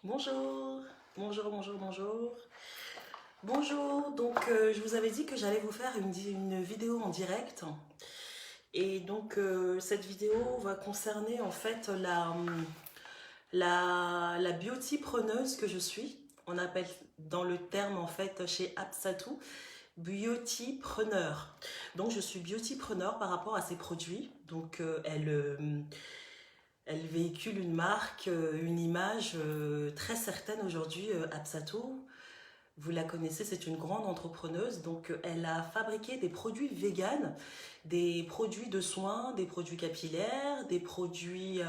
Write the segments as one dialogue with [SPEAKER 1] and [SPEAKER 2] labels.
[SPEAKER 1] Bonjour, bonjour, bonjour, bonjour. Bonjour, donc je vous avais dit que j'allais vous faire une vidéo en direct. Et donc cette vidéo va concerner en fait la beauty preneuse que je suis. On appelle dans le terme en fait chez Apsatou, beauty preneur. Donc je suis beauty preneur par rapport à ses produits. Donc elle véhicule une marque, une image très certaine aujourd'hui, Apsatou. Vous la connaissez, c'est une grande entrepreneuse. Donc, elle a fabriqué des produits véganes, des produits de soins, des produits capillaires, des produits,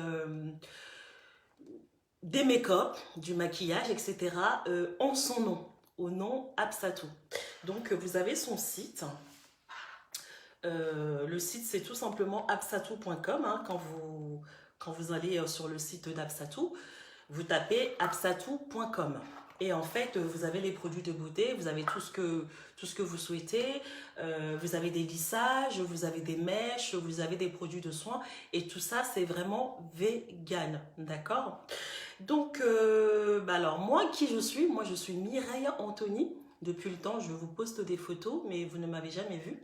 [SPEAKER 1] des make-up, du maquillage, etc. En son nom, au nom Apsatou. Donc, vous avez son site. Le site, c'est tout simplement apsatou.com. Hein, quand vous allez sur le site d'Apsatou, vous tapez apsatou.com. Et en fait, vous avez les produits de beauté, vous avez tout ce que vous souhaitez, vous avez des lissages, vous avez des mèches, vous avez des produits de soins, et tout ça, c'est vraiment vegan, d'accord? Donc, alors, moi, qui je suis? Moi, je suis Mireille Anthony. Depuis le temps, je vous poste des photos, mais vous ne m'avez jamais vue.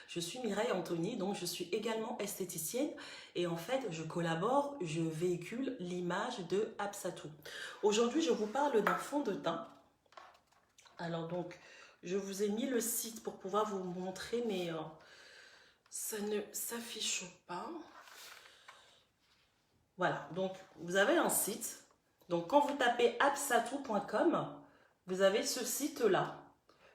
[SPEAKER 1] Je suis Mireille Anthony, donc je suis également esthéticienne. Et en fait, je collabore, je véhicule l'image de Apsatou. Aujourd'hui, je vous parle d'un fond de teint. Alors donc, je vous ai mis le site pour pouvoir vous montrer, mais ça ne s'affiche pas. Voilà, donc vous avez un site. Donc quand vous tapez apsatou.com, vous avez ce site-là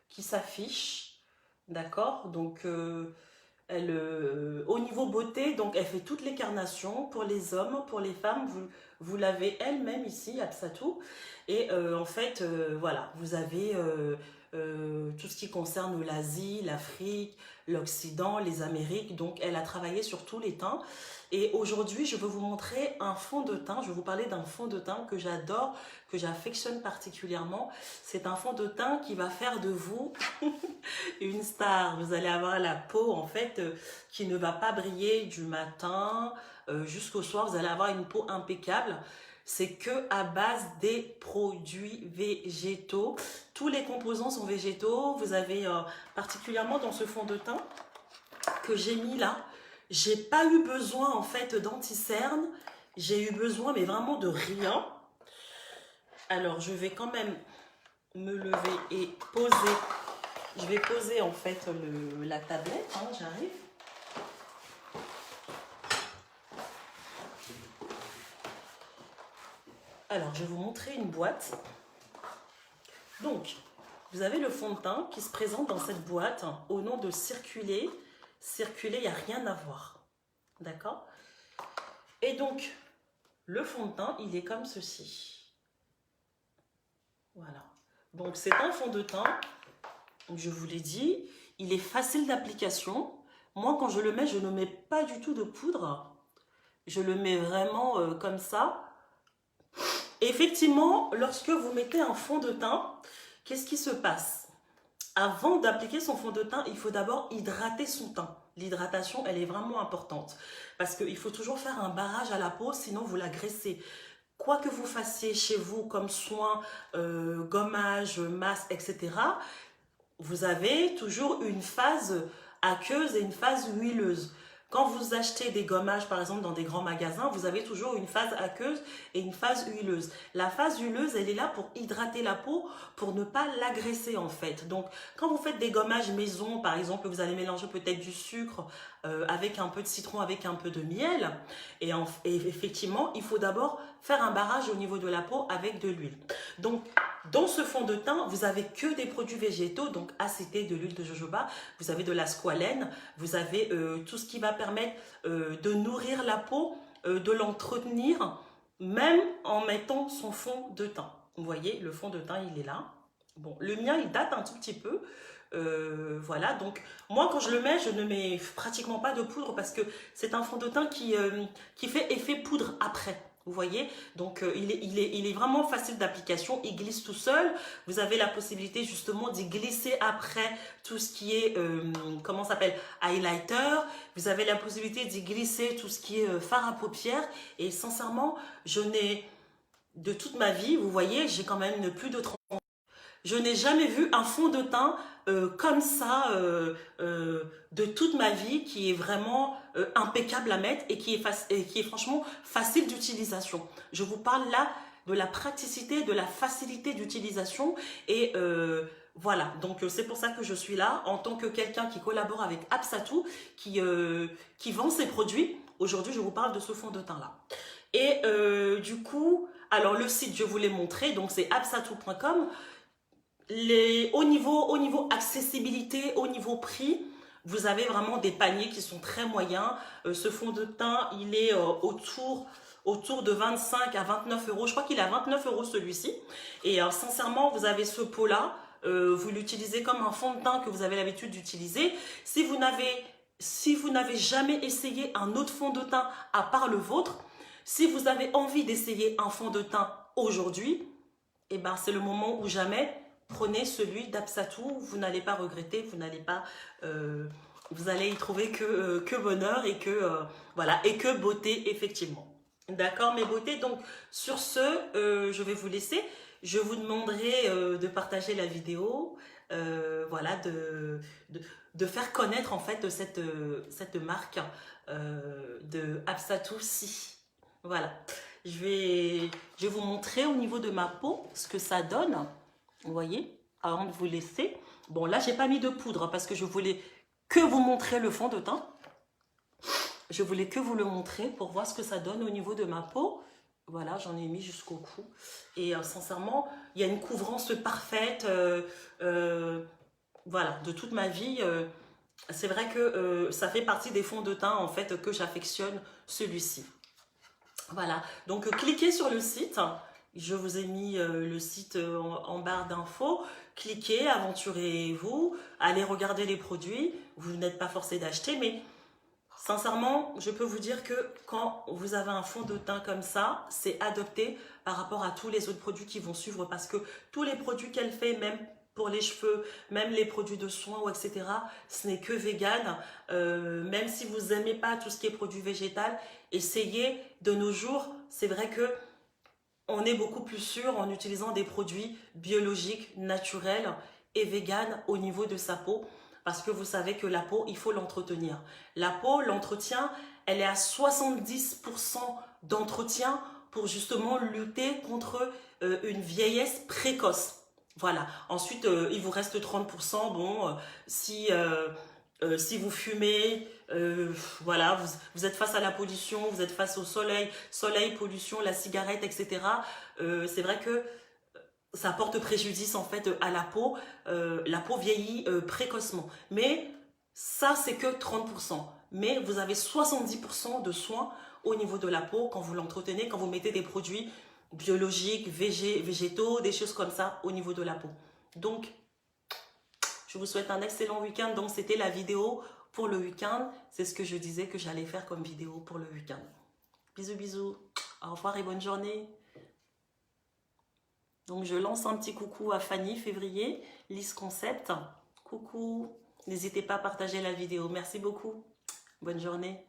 [SPEAKER 1] qui s'affiche, d'accord? Donc au niveau beauté, donc elle fait toutes les carnations pour les hommes, pour les femmes. Vous l'avez elle-même ici, Apsatou. Et en fait, voilà, vous avez tout ce qui concerne l'Asie, l'Afrique, l'Occident, les Amériques. Donc elle a travaillé sur tous les teints. Et aujourd'hui, je vais vous montrer un fond de teint. Je vais vous parler d'un fond de teint que j'adore, que j'affectionne particulièrement. C'est un fond de teint qui va faire de vous une star. Vous allez avoir la peau en fait qui ne va pas briller du matin jusqu'au soir. Vous allez avoir une peau impeccable. C'est que à base des produits végétaux. Tous les composants sont végétaux. Vous avez particulièrement dans ce fond de teint que j'ai mis là, j'ai pas eu besoin en fait d'anti-cerne. J'ai eu besoin mais vraiment de rien. Alors je vais quand même me lever et poser. Je vais poser en fait la tablette, hein, j'arrive. Alors, je vais vous montrer une boîte. Donc, vous avez le fond de teint qui se présente dans cette boîte au nom de Circuler. Circuler, il n'y a rien à voir. D'accord? Et donc, le fond de teint, il est comme ceci. Voilà. Donc, c'est un fond de teint, je vous l'ai dit, il est facile d'application. Moi, quand je le mets, je ne mets pas du tout de poudre. Je le mets vraiment comme ça. Et effectivement, lorsque vous mettez un fond de teint, qu'est-ce qui se passe? Avant d'appliquer son fond de teint, il faut d'abord hydrater son teint. L'hydratation, elle est vraiment importante. Parce qu'il faut toujours faire un barrage à la peau, sinon vous la graissez. Quoi que vous fassiez chez vous comme soin, gommage, masse, etc., vous avez toujours une phase aqueuse et une phase huileuse. Quand vous achetez des gommages, par exemple, dans des grands magasins, vous avez toujours une phase aqueuse et une phase huileuse. La phase huileuse, elle est là pour hydrater la peau, pour ne pas l'agresser, en fait. Donc, quand vous faites des gommages maison, par exemple, vous allez mélanger peut-être du sucre avec un peu de citron, avec un peu de miel. Et effectivement, il faut d'abord faire un barrage au niveau de la peau avec de l'huile. Donc, dans ce fond de teint, vous avez que des produits végétaux, donc acété, de l'huile de jojoba, vous avez de la squalène, vous avez tout ce qui va permettre de nourrir la peau, de l'entretenir, même en mettant son fond de teint. Vous voyez, le fond de teint, il est là. Bon, le mien, il date un tout petit peu. Voilà, donc moi quand je le mets, je ne mets pratiquement pas de poudre parce que c'est un fond de teint qui fait effet poudre après. Vous voyez, donc il est vraiment facile d'application, il glisse tout seul. Vous avez la possibilité justement d'y glisser après tout ce qui est, comment ça s'appelle, highlighter. Vous avez la possibilité d'y glisser tout ce qui est fard à paupières. Et sincèrement, je n'ai de toute ma vie, vous voyez, j'ai quand même plus de 30 ans. Je n'ai jamais vu un fond de teint comme ça de toute ma vie qui est vraiment impeccable à mettre et qui est franchement facile d'utilisation. Je vous parle là de la praticité, de la facilité d'utilisation et voilà, donc c'est pour ça que je suis là en tant que quelqu'un qui collabore avec Apsatou, qui vend ses produits. Aujourd'hui, je vous parle de ce fond de teint là. Et du coup, alors le site, je vous l'ai montré, donc c'est apsatou.com. Au niveau accessibilité, au niveau prix, vous avez vraiment des paniers qui sont très moyens. Ce fond de teint, il est autour de 25 à 29 euros. Je crois qu'il est à 29 euros celui-ci. Et sincèrement, vous avez ce pot-là. Vous l'utilisez comme un fond de teint que vous avez l'habitude d'utiliser. Si vous n'avez jamais essayé un autre fond de teint à part le vôtre, si vous avez envie d'essayer un fond de teint aujourd'hui, eh ben, c'est le moment ou jamais. Prenez celui d'Apsatou, vous n'allez pas regretter, vous allez y trouver que bonheur et voilà, et que beauté effectivement. D'accord mes beautés, donc sur ce, je vais vous laisser. Je vous demanderai de partager la vidéo, voilà, de faire connaître en fait cette marque de Apsatou Si. Voilà, je vais vous montrer au niveau de ma peau ce que ça donne. Vous voyez, avant de vous laisser. Bon, là, j'ai pas mis de poudre parce que je voulais que vous montrer le fond de teint. Je voulais que vous le montrer pour voir ce que ça donne au niveau de ma peau. Voilà, j'en ai mis jusqu'au cou. Et sincèrement, il y a une couvrance parfaite. Voilà, de toute ma vie. C'est vrai que ça fait partie des fonds de teint, en fait, que j'affectionne celui-ci. Voilà, donc cliquez sur le site. Je vous ai mis le site en barre d'infos. Cliquez, aventurez-vous, allez regarder les produits. Vous n'êtes pas forcé d'acheter, mais sincèrement, je peux vous dire que quand vous avez un fond de teint comme ça, c'est adopté par rapport à tous les autres produits qui vont suivre parce que tous les produits qu'elle fait, même pour les cheveux, même les produits de soins ou etc., ce n'est que vegan. Même si vous n'aimez pas tout ce qui est produit végétal, essayez de nos jours. C'est vrai que on est beaucoup plus sûr en utilisant des produits biologiques, naturels et vegan au niveau de sa peau. Parce que vous savez que la peau, il faut l'entretenir. La peau, l'entretien, elle est à 70% d'entretien pour justement lutter contre une vieillesse précoce. Voilà. Ensuite, il vous reste 30%. Bon, si vous fumez, voilà, vous êtes face à la pollution, vous êtes face au soleil, pollution, la cigarette, etc. C'est vrai que ça porte préjudice en fait à la peau. La peau vieillit précocement. Mais ça, c'est que 30%. Mais vous avez 70% de soins au niveau de la peau quand vous l'entretenez, quand vous mettez des produits biologiques, végétaux, des choses comme ça au niveau de la peau. Donc, je vous souhaite un excellent week-end. Donc, c'était la vidéo pour le week-end. C'est ce que je disais que j'allais faire comme vidéo pour le week-end. Bisous, bisous. Au revoir et bonne journée. Donc, je lance un petit coucou à Fanny, février, Lise Concept. Coucou. N'hésitez pas à partager la vidéo. Merci beaucoup. Bonne journée.